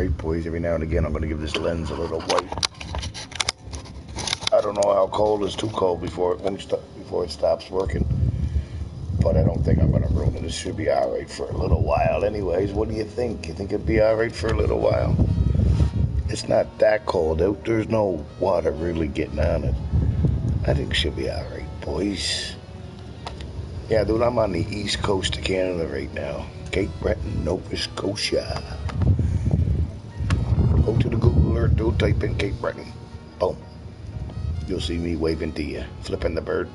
Alright boys, every now and again I'm going to give this lens a little wipe. I don't know how cold is too cold before it won't stop, before it stops working. But I don't think I'm gonna ruin it. It should be all right for a little while. Anyways, what do you think? You think it'd be all right for a little while? It's not that cold out. There's no water really getting on it. I think it should be all right, boys. Yeah, dude, I'm on the east coast of Canada right now. Cape Breton, Nova Scotia. Go to the Google Earth, dude, type in Cape Breton. Boom. You'll see me waving to you, flipping the bird.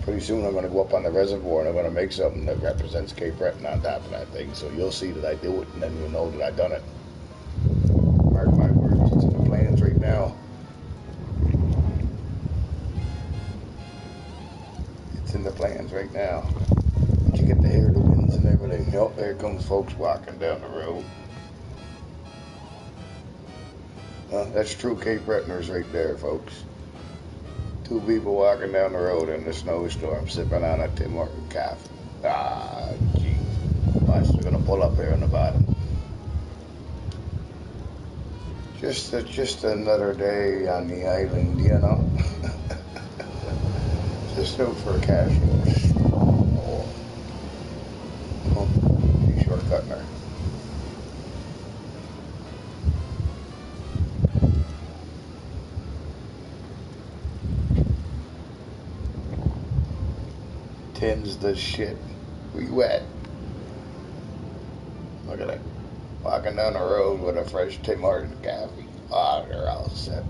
Pretty soon I'm going to go up on the reservoir and I'm going to make something that represents Cape Breton on top of that thing. So you'll see that I do it and then you'll know that I've done it. Mark my words, it's in the plans right now. It's in the plans right now. Did you get to hear the winds and everything? Yep, there comes folks walking down the road. That's true Cape Bretoners right there, folks. Two people walking down the road in the snowstorm, sipping on a Tim Horton coffee. Ah, gee. Watch, they're gonna pull up here on the bottom. Just another day on the island, you know. Just out for a casual. She's shortcutting her. Tim's the shit. Where you at? Look at it. Walking down the road with a fresh Tim Horton coffee. Ah, they're all set.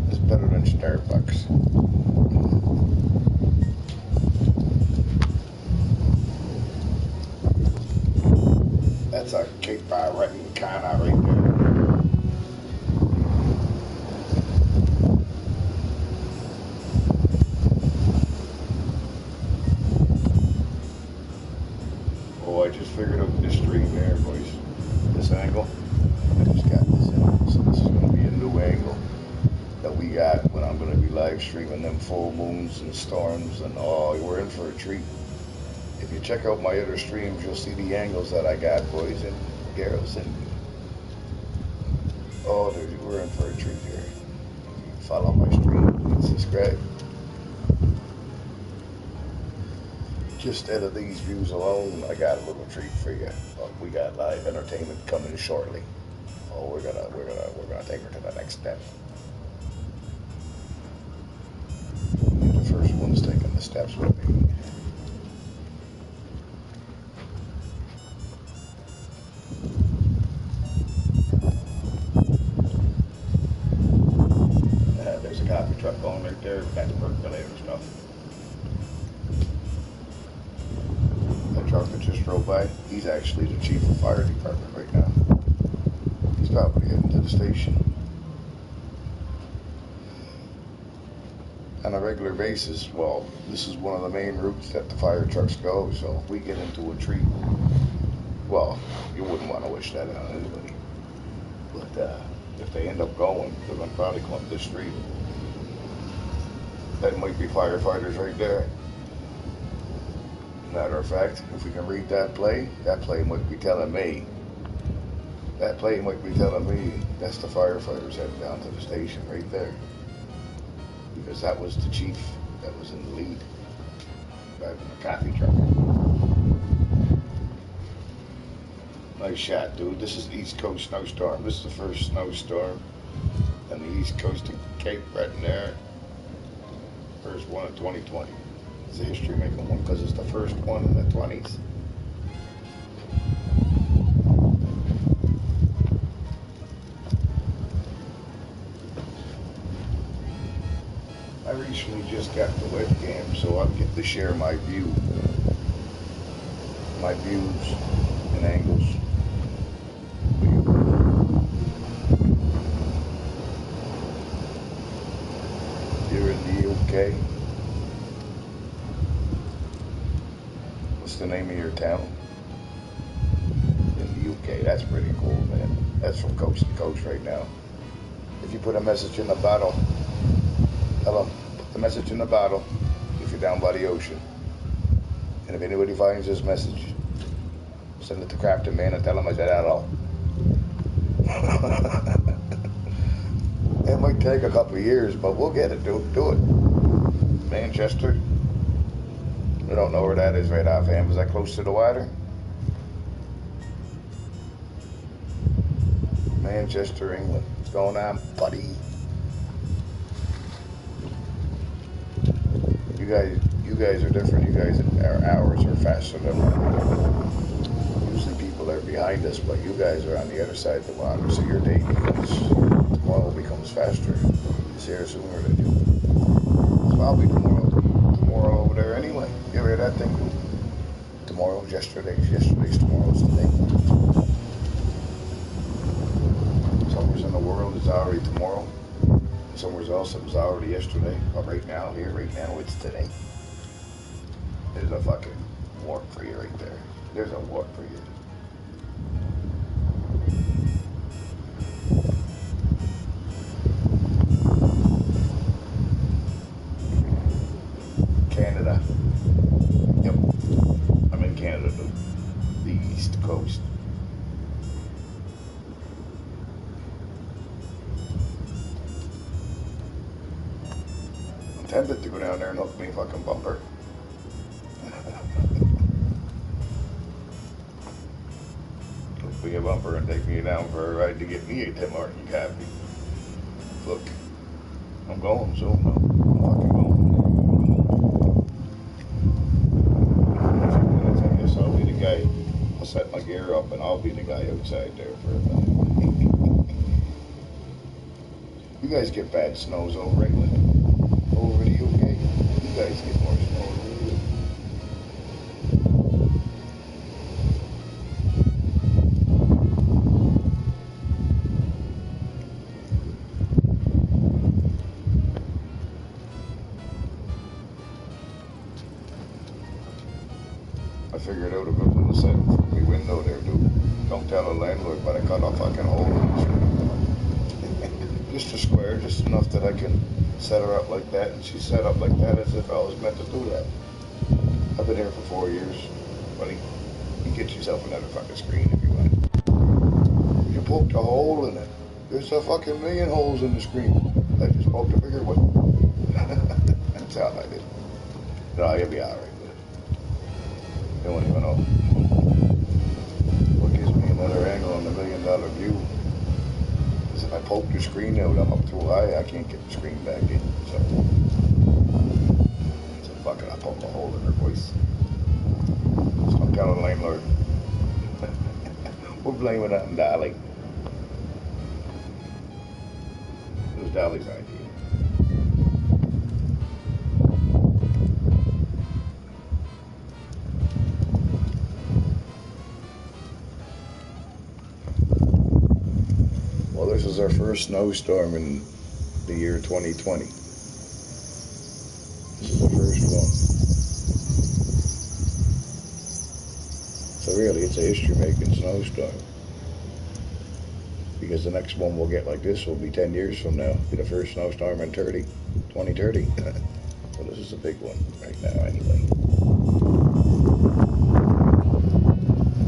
It's better than Starbucks. That's a Cape Breton Kana right there. Oh, I just figured out this stream there, boys. This angle. I just got this angle. So this is going to be a new angle that we got when I'm going to be live streaming them full moons and storms. And oh, we're in for a treat. If you check out my other streams, you'll see the angles that I got, boys and girls. And oh, dude, we're in for a treat here. Follow my stream, please subscribe. Just out of these views alone, I got a little treat for you. We got live entertainment coming shortly. Oh, we're gonna take her to the next step. The first one's taking the steps with me. There's a coffee truck going right there. Got the percolator stuff. Truck that just drove by, he's actually the chief of fire department right now. He's probably heading to the station. On a regular basis, well, this is one of the main routes that the fire trucks go, so if we get into a tree, well, you wouldn't want to wish that on anybody. But if they end up going, they're going to probably come up this street. That might be firefighters right there. Matter of fact, if we can read that play might be telling me. That play might be telling me that's the firefighters heading down to the station right there. Because that was the chief that was in the lead, driving the coffee truck. Nice shot, dude. This is East Coast snowstorm. This is the first snowstorm on the East Coast of Cape Breton there. First one of 2020. It's a history-making one because it's the first one in the 20s. I recently just got the webcam, so I'll get to share my views and angles. You're in the UK. What's the name of your town? In the UK. That's pretty cool, man. That's from coast to coast right now. If you put a message in the bottle, tell them, put the message in the bottle if you're down by the ocean. And if anybody finds this message, send it to Craftedman and tell him I said hello. It might take a couple of years, but we'll get it. Do it. Manchester. We don't know where that is right offhand. Is that close to the water? Manchester, England. What's going on, buddy? You guys are different. You guys, our hours are faster than mine. Usually people are behind us, but you guys are on the other side of the water, so your day tomorrow becomes faster. It's here sooner than you. It's probably tomorrow over there anyway. You ever hear that thing? Tomorrow's yesterday's tomorrow's today. Somewhere in the world is already tomorrow. Somewhere else it was already yesterday. But right now, it's today. There's a fucking warp for you right there. There's a warp for you. Canada. Yep. I'm in Canada, the East Coast. I'm tempted to go down there and hook me a fucking bumper. Hook me a bumper and take me down for a ride to get me a Tim Horton coffee. Look, I'm going soon though. I'm fucking going. So I'll be the guy. I'll set my gear up and I'll be the guy outside there for a minute. You guys get bad snows over England. Over the UK. You guys get more snow over here. I figured out a good little set for my window there, dude. Don't tell the landlord, but I cut a fucking hole in the screen. Just a square, just enough that I can set her up like that, and she's set up like that as if I was meant to do that. I've been here for 4 years, buddy. You get yourself another fucking screen if you want. You poked a hole in it. There's a fucking million holes in the screen. I just poked a bigger one. That's all I did. No, you'll be alright with it. You won't even know. What gives me another angle on the $1 million view? If I poke the screen out, I'm up too high, I can't get the screen back in. So fuck it, I poked a hole in her voice. So I'm telling the landlord. We're blaming that on Dolly. It was Dolly's idea. This is our first snowstorm in the year 2020. This is the first one. So really, it's a history-making snowstorm. Because the next one we'll get like this will be 10 years from now. It'll be the first snowstorm in 2030. So this is a big one right now anyway.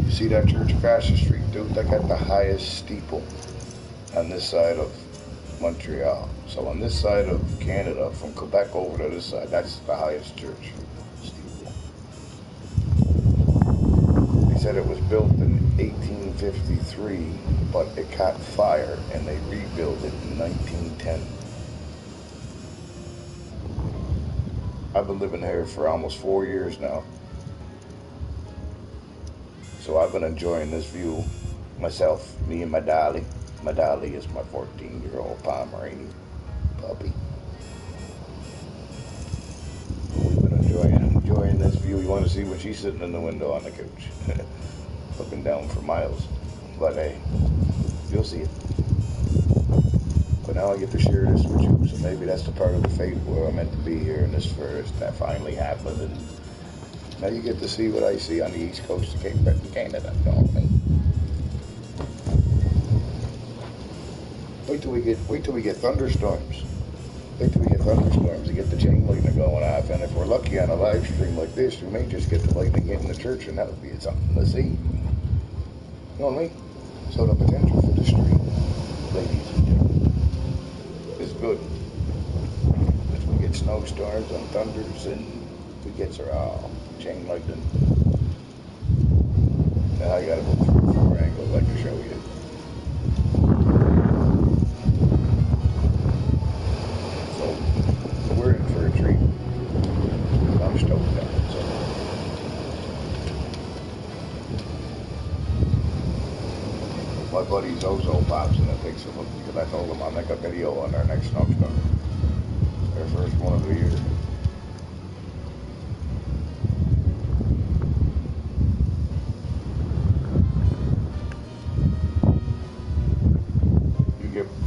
You see that church across the street, dude? They got the highest steeple on this side of Montreal. So on this side of Canada, from Quebec over to this side, that's the highest church. They said it was built in 1853, but it caught fire and they rebuilt it in 1910. I've been living here for almost 4 years now. So I've been enjoying this view myself, me and my dolly. My dolly is my 14-year-old Pomeranian puppy. We've been enjoying this view. You want to see when she's sitting in the window on the couch, looking down for miles. But hey, you'll see it. But now I get to share this with you, so maybe that's the part of the fate where I'm meant to be here in this first. That finally happened, and now you get to see what I see on the east coast of Canada, don't you? Wait till we get thunderstorms. Wait till we get thunderstorms to get the chain lightning going off. And if we're lucky on a live stream like this, we may just get the lightning in the church, and that'll be something to see. You know what I mean? So the potential for the stream, ladies and gentlemen, is good. If we get snowstorms and thunders and we get chain lightning. Now I gotta go through 4 angles like I show you. So we're in for a treat. I'm stoked on it. So. My buddy Zozo pops in and takes a look because I told him I'll make a video on our next snowstorm. Our first one of the year.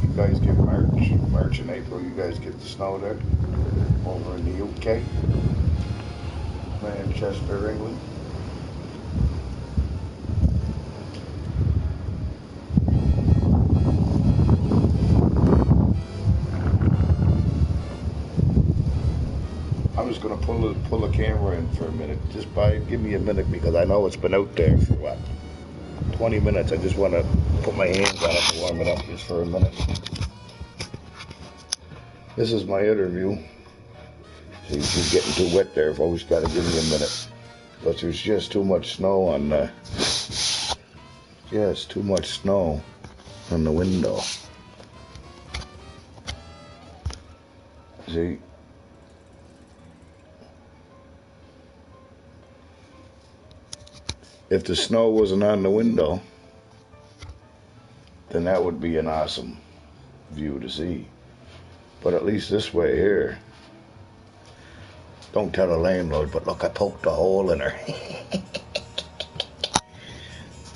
You guys get March and April. You guys get the snow there over in the UK, Manchester, England. I'm just gonna pull the camera in for a minute. Just give me a minute because I know it's been out there for what, 20 minutes. I just want to put my hands on it to warm it up just for a minute. This is my other view. So you keep getting too wet there. I've always got to give me a minute. But there's just too much snow on the... Just too much snow on the window. See? If the snow wasn't on the window, then that would be an awesome view to see. But at least this way here, don't tell the landlord, but look, I poked a hole in her.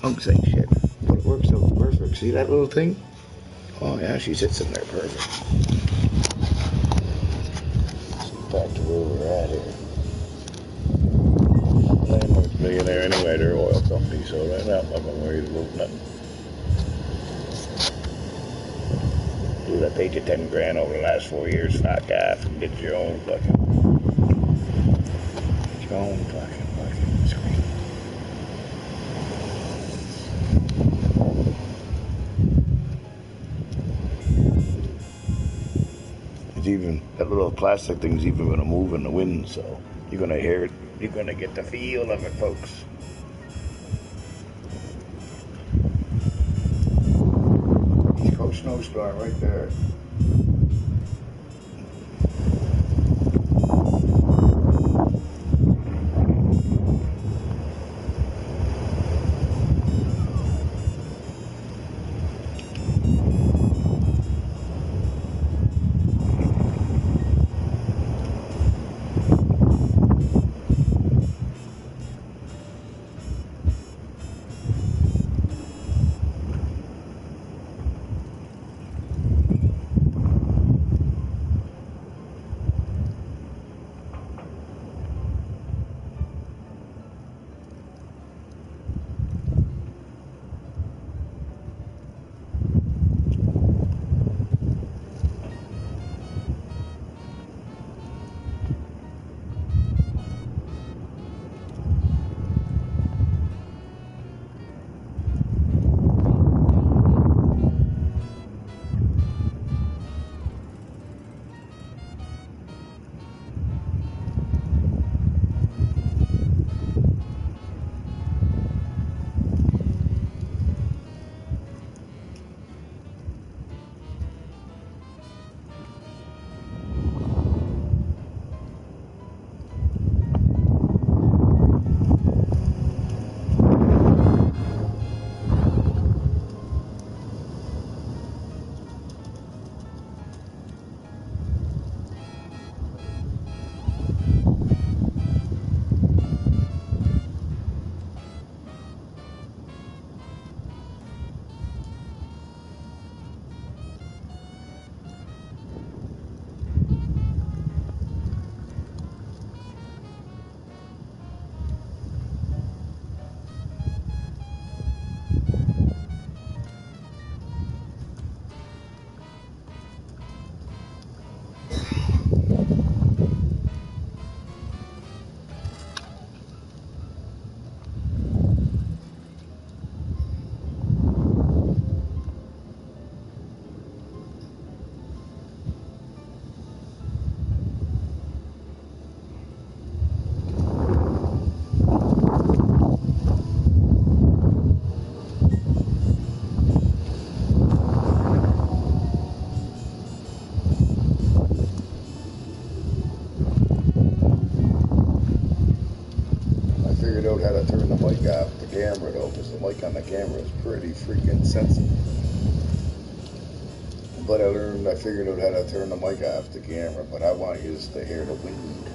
Don't say shit, but it works out perfect. See that little thing? Oh yeah, she sits in there perfect. Back to where we're at here. Landlord's millionaire anyway, they're oil company, so they're not fucking worried about nothing. Dude, I paid you 10 grand over the last 4 years, knock off and get your own fucking screen. It's even, that little plastic thing's even gonna move in the wind, so you're gonna hear it. You're gonna get the feel of it, folks. East Coast snowstorm right there. on the camera is pretty freaking sensitive. But I figured out how to turn the mic off the camera, but I want you to hear the wind.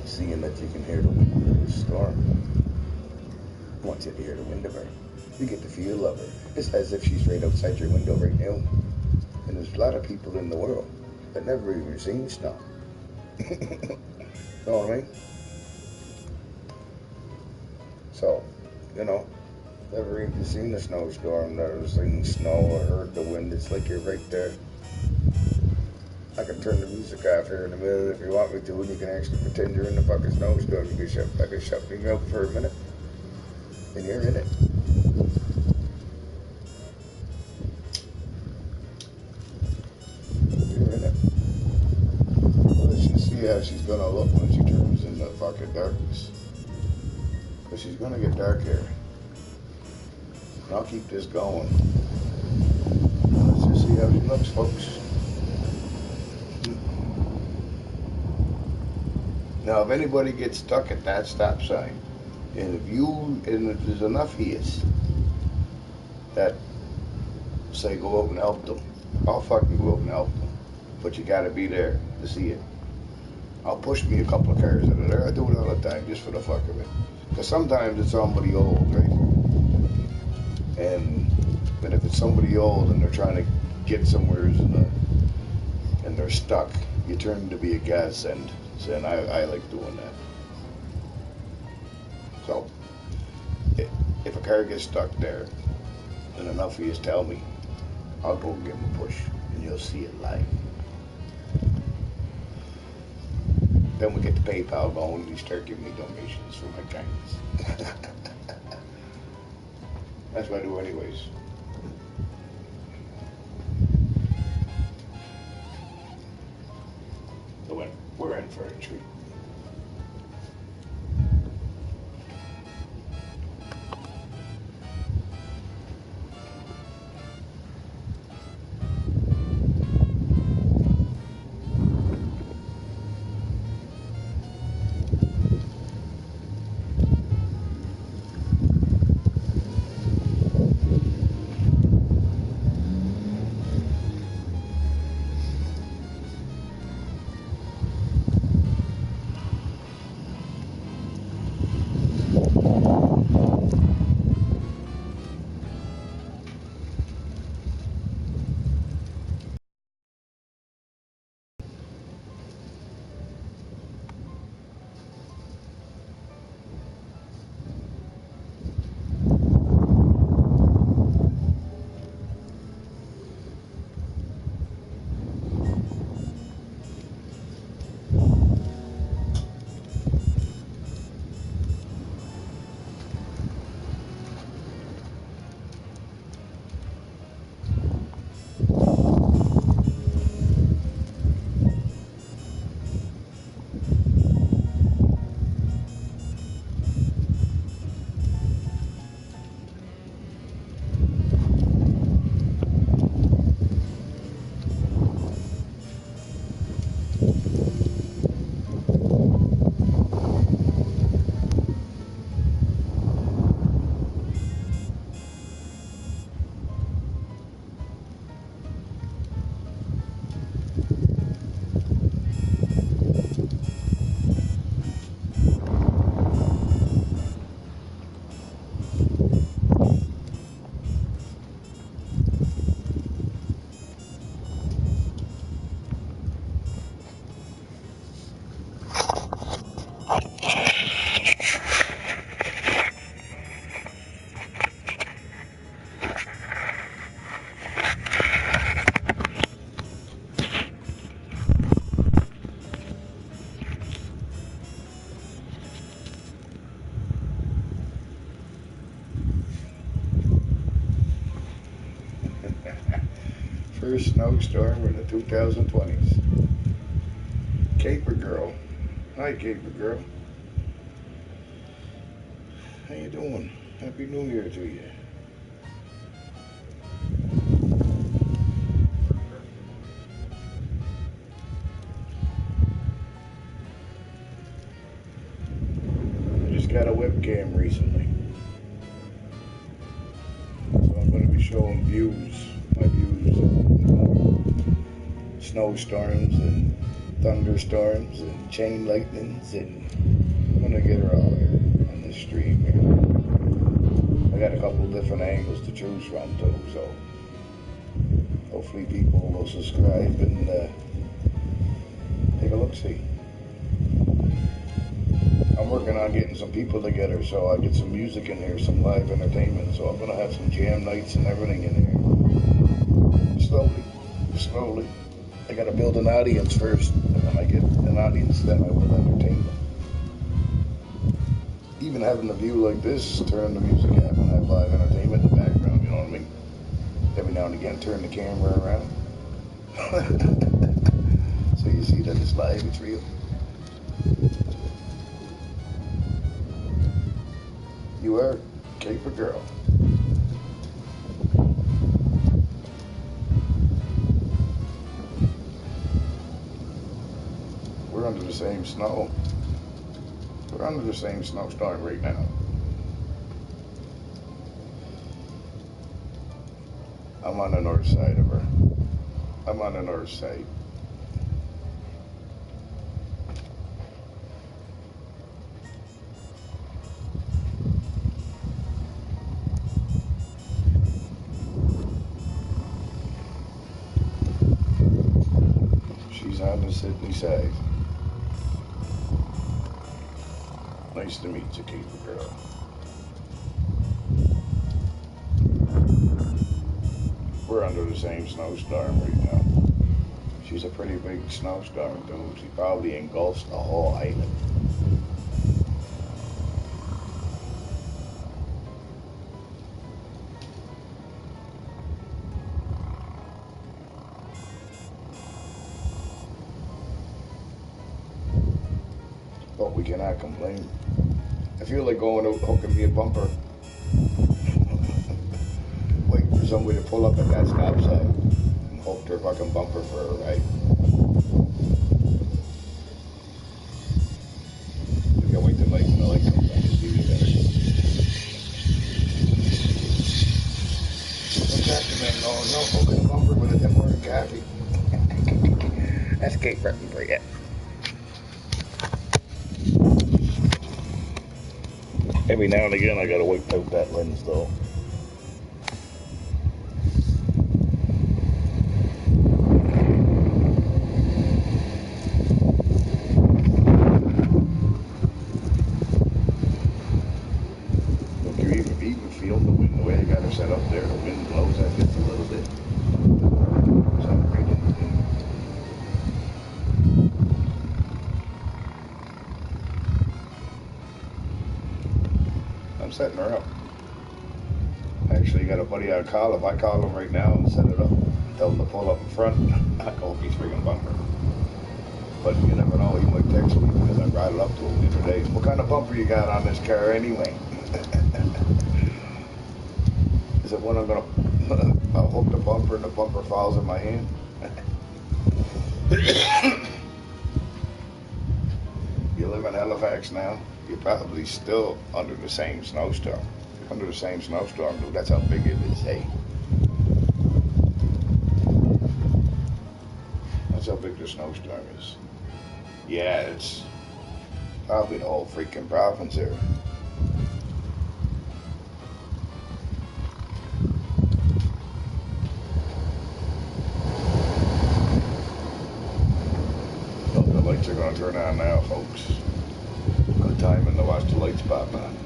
Seeing that you can hear the wind of the storm. I want you to hear the wind of her. You get the feel of her. It's as if she's right outside your window right now. And there's a lot of people in the world that never even seen snow. Know what I mean? So, never even seen a snowstorm, never seen snow or heard the wind. It's like you're right there. I can turn the music off here in a minute if you want me to, and you can actually pretend you're in the fucking snowstorm. I can shut me up for a minute, and you're in it. You're in it. Let's just see how she's gonna look when she turns into fucking darkness. But she's gonna get dark here. And I'll keep this going. Let's just see how she looks, folks. Now, if anybody gets stuck at that stop sign, and if there's enough of you that say go out and help them, I'll fucking go out and help them. But you gotta be there to see it. I'll push me a couple of cars out of there. I do it all the time just for the fuck of it. Because sometimes it's somebody old, right? And if it's somebody old and they're trying to get somewhere and they're stuck, you turn to be a godsend. And I like doing that. So, if a car gets stuck there, and enough of you tell me, I'll go give them a push, and you'll see it live. Then we get the PayPal going, and you start giving me donations for my kindness. That's what I do anyways. So we're in for a treat. First snowstorm in the 2020s. Caper Girl. Hi, Caper Girl. How you doing? Happy New Year to you. I just got a webcam recently. show them views, my views of snowstorms and thunderstorms and chain lightnings, and I'm gonna get her all here on this stream here. I got a couple different angles to choose from too, so hopefully people will subscribe and take a look-see. I'm working on getting some people together so I get some music in here, some live entertainment, so I'm gonna have some jam nights and everything in here. Slowly. I gotta build an audience first, and when I get an audience, then I will entertain them. Even having a view like this, turn the music up and have live entertainment in the background, you know what I mean? Every now and again, turn the camera around. So you see that it's live, it's real. You are Caper Girl. We're under the same snow. We're under the same snowstorm right now. I'm on the north side of her. I'm on the north side. She's on the Sydney side. Nice to meet you, Caper Girl. We're under the same snowstorm right now. She's a pretty big snowstorm, dude. She probably engulfs the whole island. But we cannot complain. I feel like going out hooking me a bumper. Wait for somebody to pull up at that stop sign and hope their fucking bumper for a ride. We gotta wait till lights and the light comes on to see me better. The Craftedman going out hooking a bumper with a Tim Hortons coffee. That's cake prepping for you. Every now and again, I gotta wipe out that lens, though. Look, you even feel the wind, the way I got her set up there. The wind blows at it a little bit. So I'm right in the wind. I'm setting her up. Actually, got a buddy I'd call. If I call him right now and set it up, tell him to pull up in front, I go up his friggin' bumper. But you never know, he might text me because I brought it up to him the other day. What kind of bumper you got on this car anyway? Is it one I'm gonna I'll hook the bumper and the bumper falls in my hand? You live in Halifax now? You're probably still under the same snowstorm. You're under the same snowstorm, dude. That's how big it is, hey? That's how big the snowstorm is. Yeah, it's probably the whole freaking province here. Oh, the lights are going to turn on now, folks. Good timing to watch the lights pop on.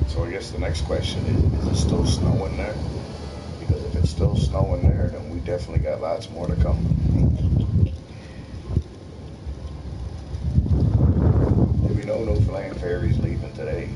So I guess the next question is it still snowing there? Because if it's still snowing there, then we definitely got lots more to come. Maybe no flying fairies leaving today.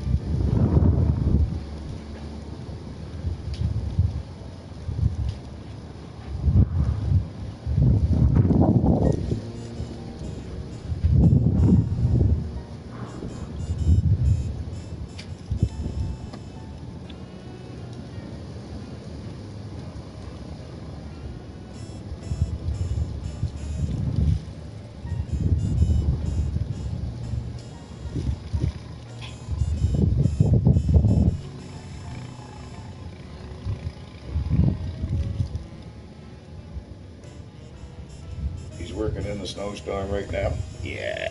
the snowstorm right now? Yeah.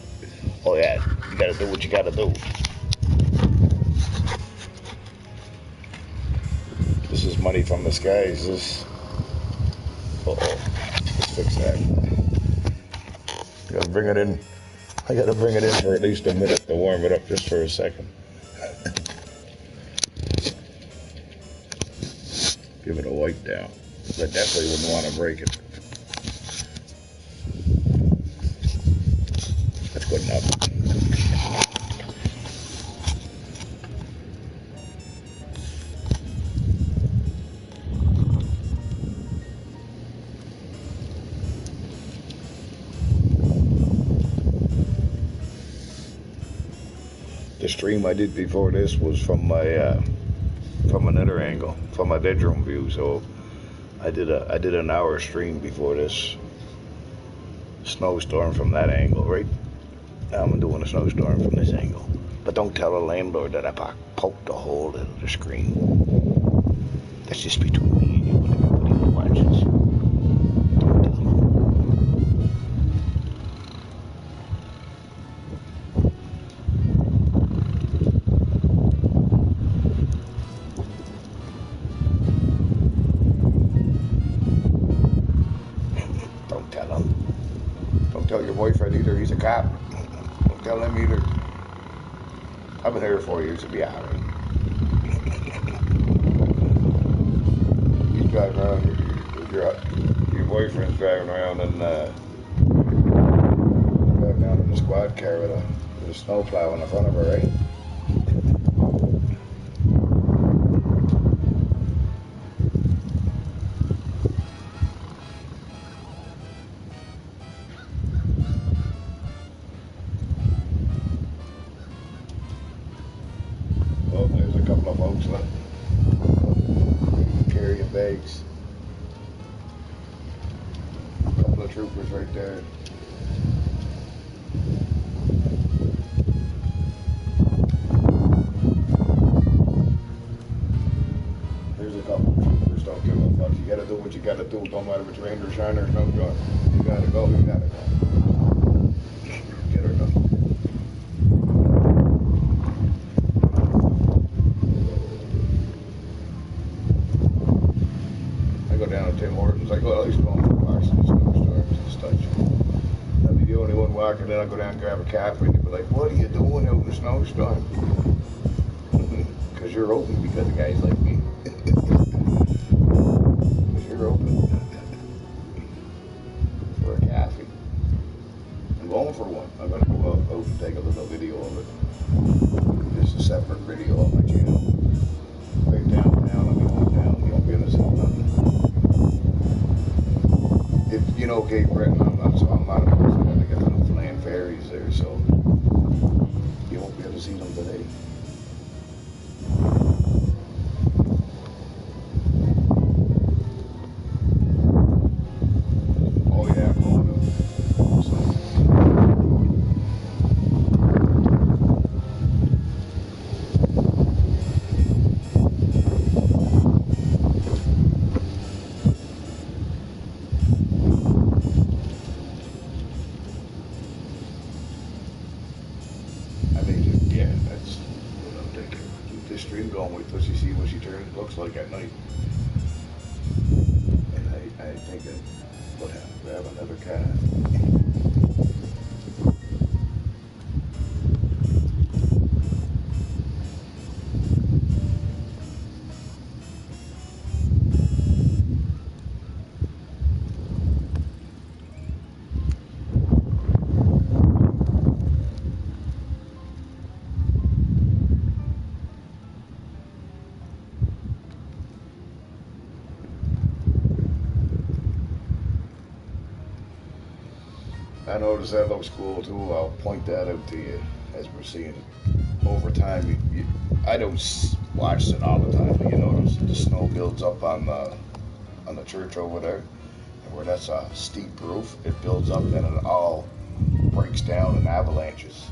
Oh yeah, you gotta do what you gotta do. This is money from the skies. This. Uh-oh. Let's fix that. Gotta bring it in. I gotta bring it in for at least a minute to warm it up just for a second. Give it a wipe down. I definitely wouldn't want to break it. That's good enough. The stream I did before this was from my from another angle, from my bedroom view. So I did an hour stream before this snowstorm from that angle, right? Now I'm doing a snowstorm from this angle. But don't tell the landlord that I poked a hole in the screen. That's just between me and you and everybody who watches. Don't tell them. Don't tell him. Don't tell your boyfriend either, he's a cop. Don't tell him either. I've been here 4 years to be out. He's driving around, your boyfriend's driving around and driving down in the squad car with a snowplow in the front of her, right? Oh, there's a couple of folks left carrying bags. A couple of troopers right there. There's a couple of troopers. Don't give a fuck. You gotta do what you gotta do. Don't matter if it's rain or shine or snowstorm. You gotta go. You gotta go. Get her done. I go down to Tim Hortons. I go at least going for walks in the snowstorms and such. I'll be the only one walking. Then I'll go down and grab a coffee. And they'll be like, "What are you doing out in the snowstorm?" Because you're open because of guys like me. Because you're open for a coffee. I'm going for one. I'm going to go out and take a little video of it. Just a separate video on my channel. Right downtown. I'll be going down. You won't be able to see nothing. If you know Cape Breton, I'm not so I'm not opposed to that. They got little land ferries there, so you won't be able to see them today. Oh yeah, I'm going up. So, I mean, yeah, that's what I'm thinking. Keep this stream going. Wait till you see what she turns looks like at night. And I think I'd grab another cat. I noticed that looks cool too. I'll point that out to you as we're seeing it over time. I don't watch it all the time, but you notice the snow builds up on the church over there, and where that's a steep roof, it builds up and it all breaks down in avalanches.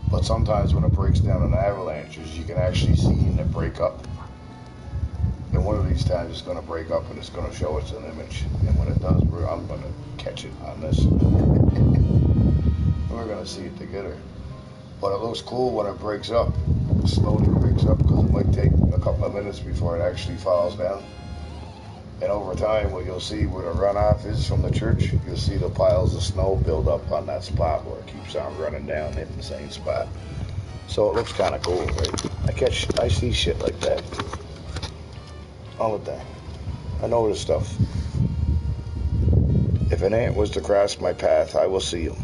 But sometimes when it breaks down in avalanches, you can actually see it break up. And And one of these times it's going to break up and it's going to show us an image. And when it does, I'm going to catch it on this. We're going to see it together. But it looks cool when it breaks up. It slowly breaks up because it might take a couple of minutes before it actually falls down. And over time, what you'll see where the runoff is from the church, you'll see the piles of snow build up on that spot where it keeps on running down, hitting the same spot. So it looks kind of cool, right? I see shit like that all the time. I know this stuff. If an ant was to cross my path, I will see him.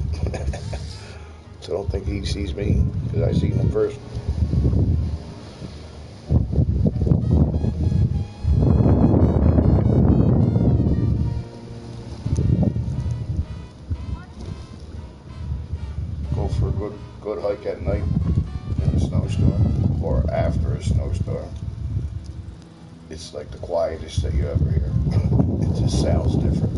So don't think he sees me, because I seen him first. Go for a good hike at night in a snowstorm, or after a snowstorm. It's like the quietest that you ever hear. It just sounds different.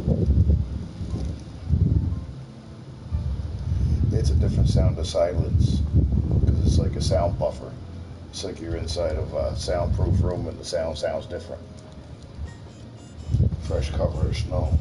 It's a different sound of silence, because it's like a sound buffer. It's like you're inside of a soundproof room and the sound sounds different. Fresh cover of snow.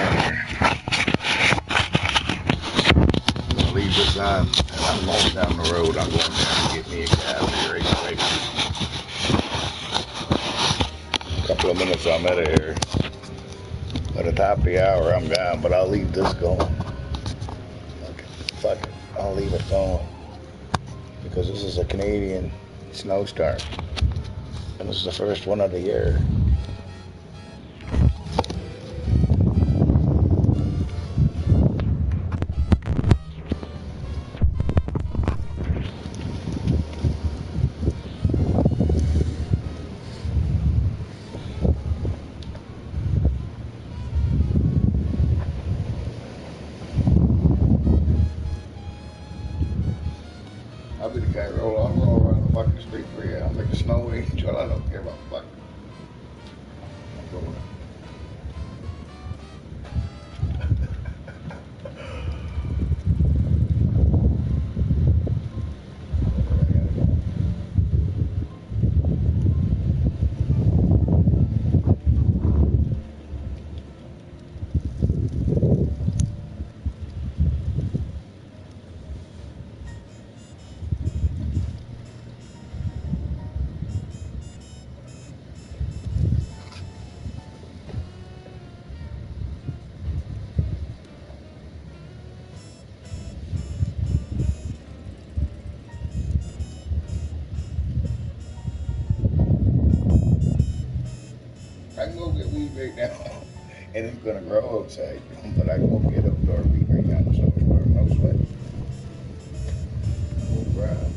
I'm gonna leave this on, and I'm going down the road. I'm going down to get me a cab here right quick. A couple of minutes I'm out of here. By the top of the hour, I'm gone, but I'll leave this going. Okay, fuck it. I'll leave it going. Because this is a Canadian snowstorm. And this is the first one of the year. I'll be the guy I'll roll around the fucking street for you. I'll make a snow angel. I don't give a fuck. I'm doing it. I can go get weed right now, and it's gonna grow outside. But I can go get outdoor weed right now, so no sweat. No problem.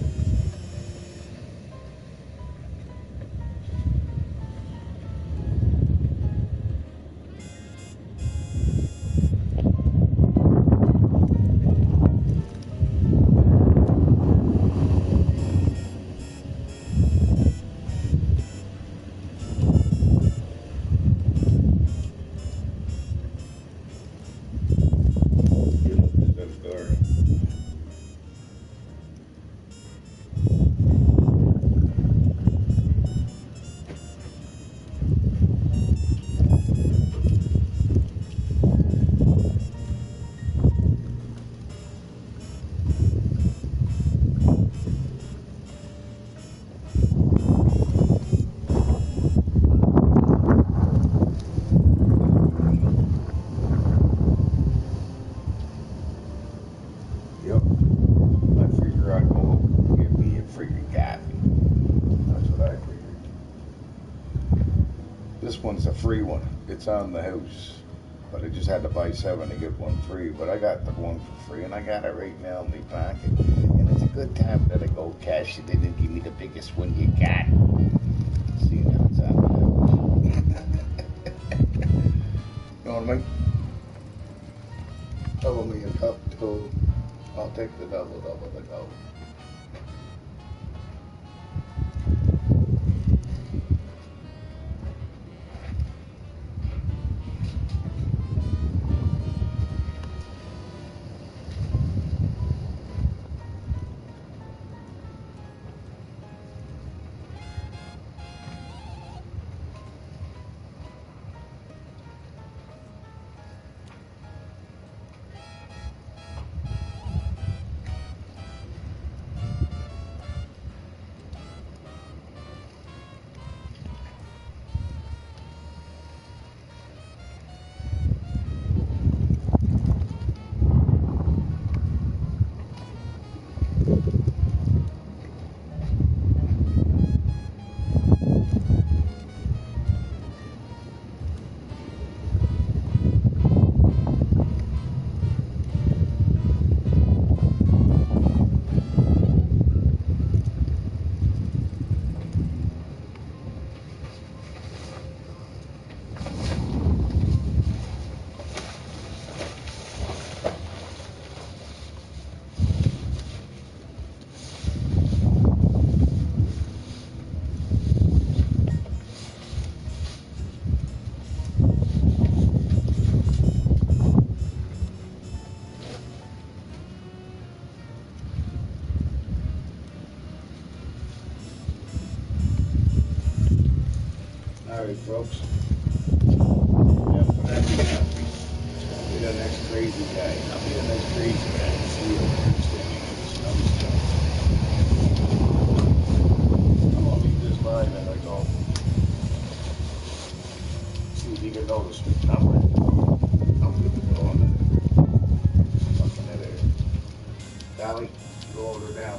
Yep. I figure I'd go get me a freaking coffee. That's what I figured. This one's a free one. It's on the house. But I just had to buy 7 to get one free. But I got the one for free, and I got it right now in my pocket. And it's a good time that I go cash it in and give me the biggest one you got. See, now it's on the house. You know what I mean? Double me a cup, too. I'll take the double to go. Alright, folks. Yeah, crazy guy. I'll be a nice crazy guy. See you standing in the snowstorm. I'm gonna leave this live as I go. See if you can notice me. I'm ready. I'm good to go on that. Nothing in there. Dolly, go over there now.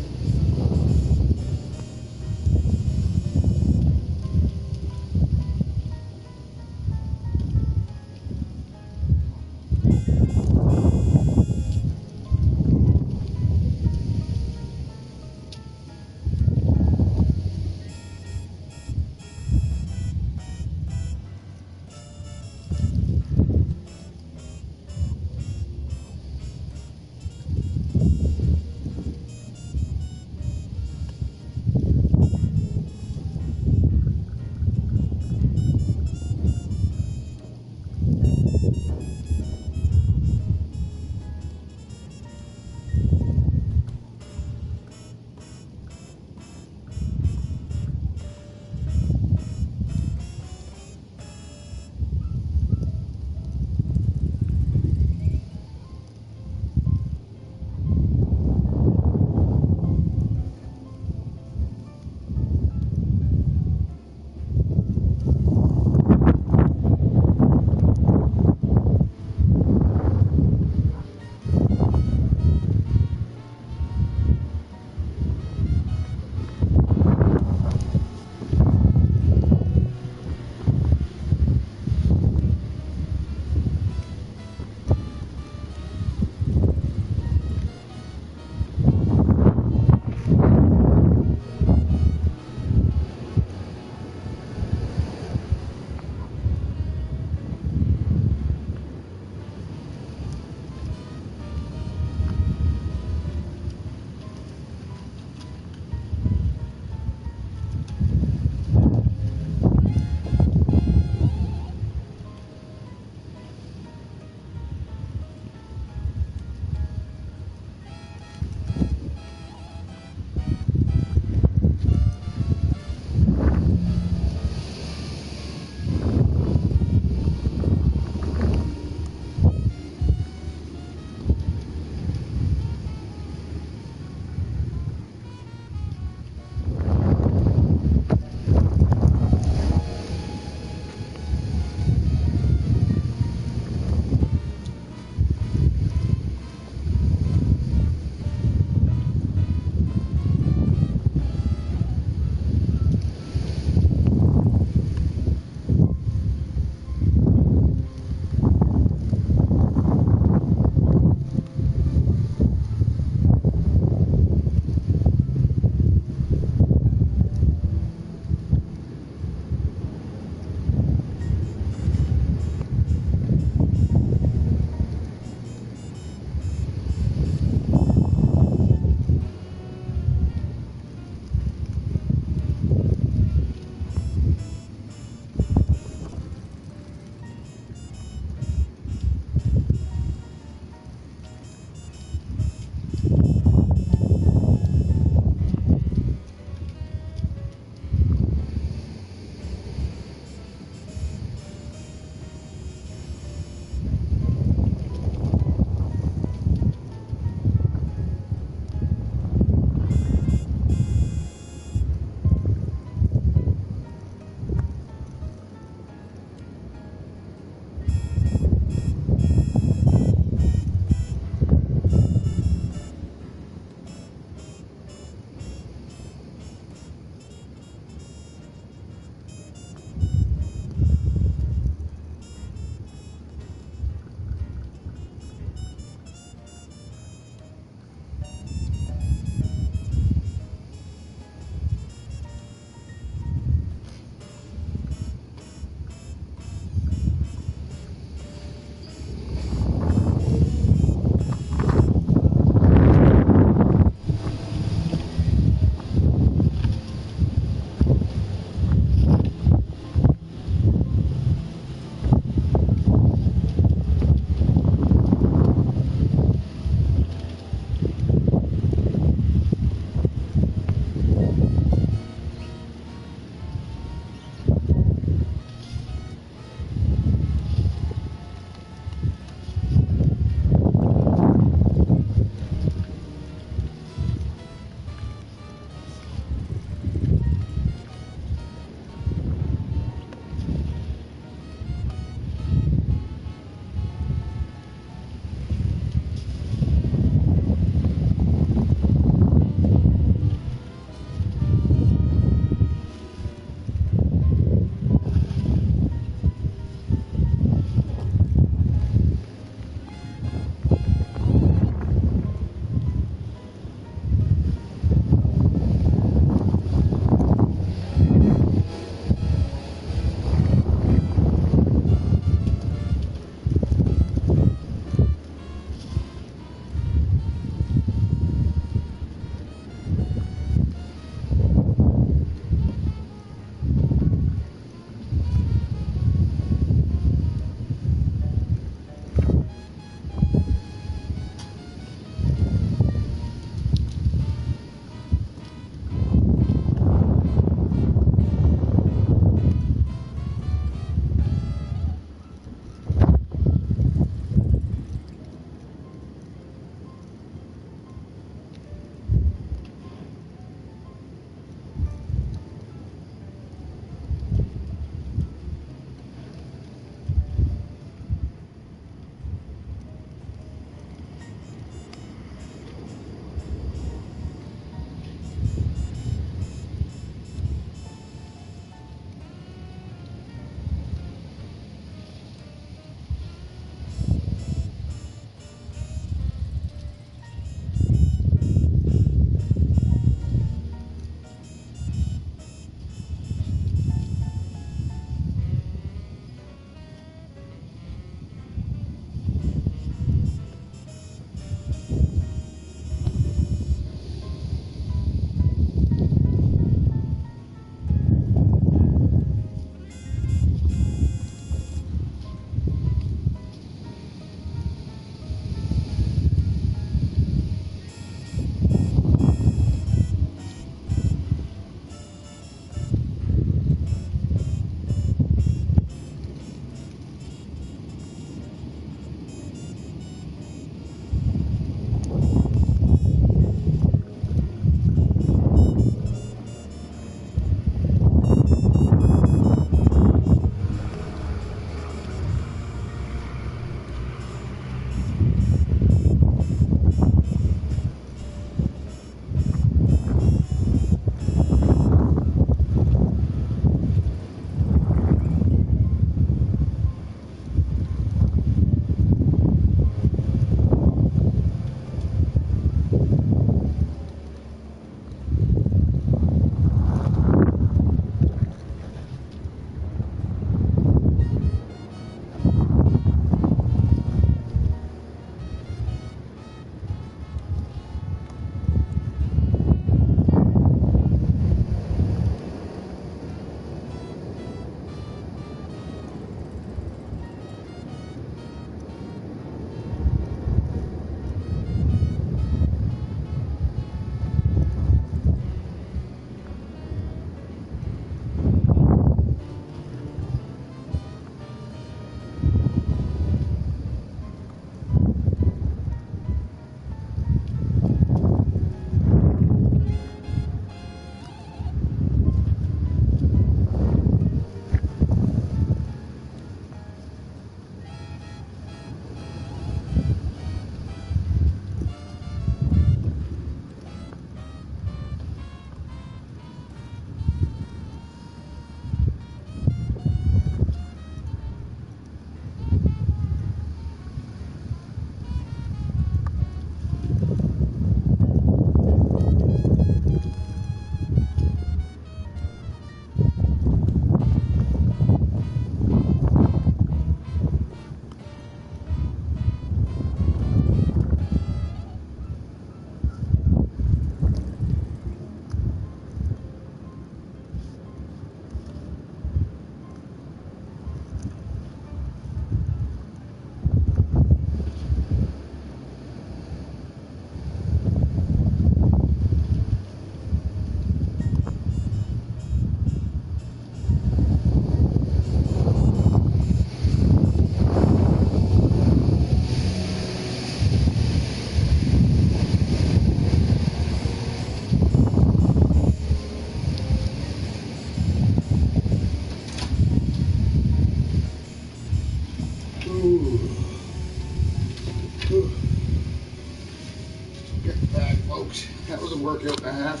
workout and a half.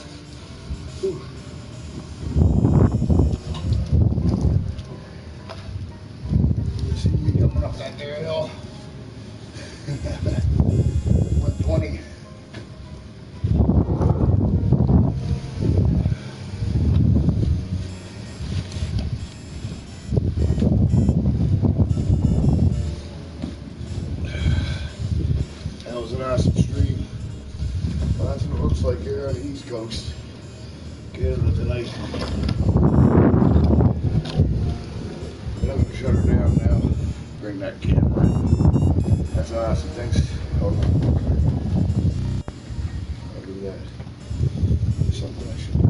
Whew. You see me coming up that there hill. 120. That was an awesome stream. Well, that's what it looks like here on the East Coast. Good with the nice. But I'm gonna shut her down now. Bring that camera in. That's awesome. Thanks. Hold on. I'll do that. There's something I should do.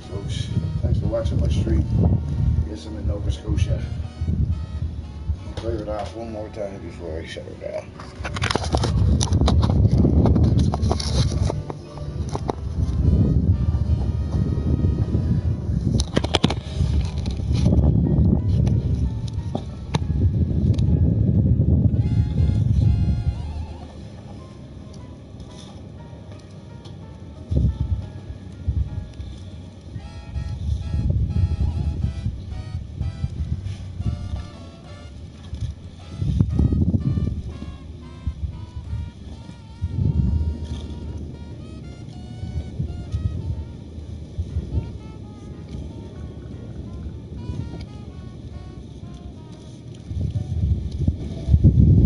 Folks, thanks for watching my stream. Yes, I'm in Nova Scotia. I'll clear it off one more time before I shut her down.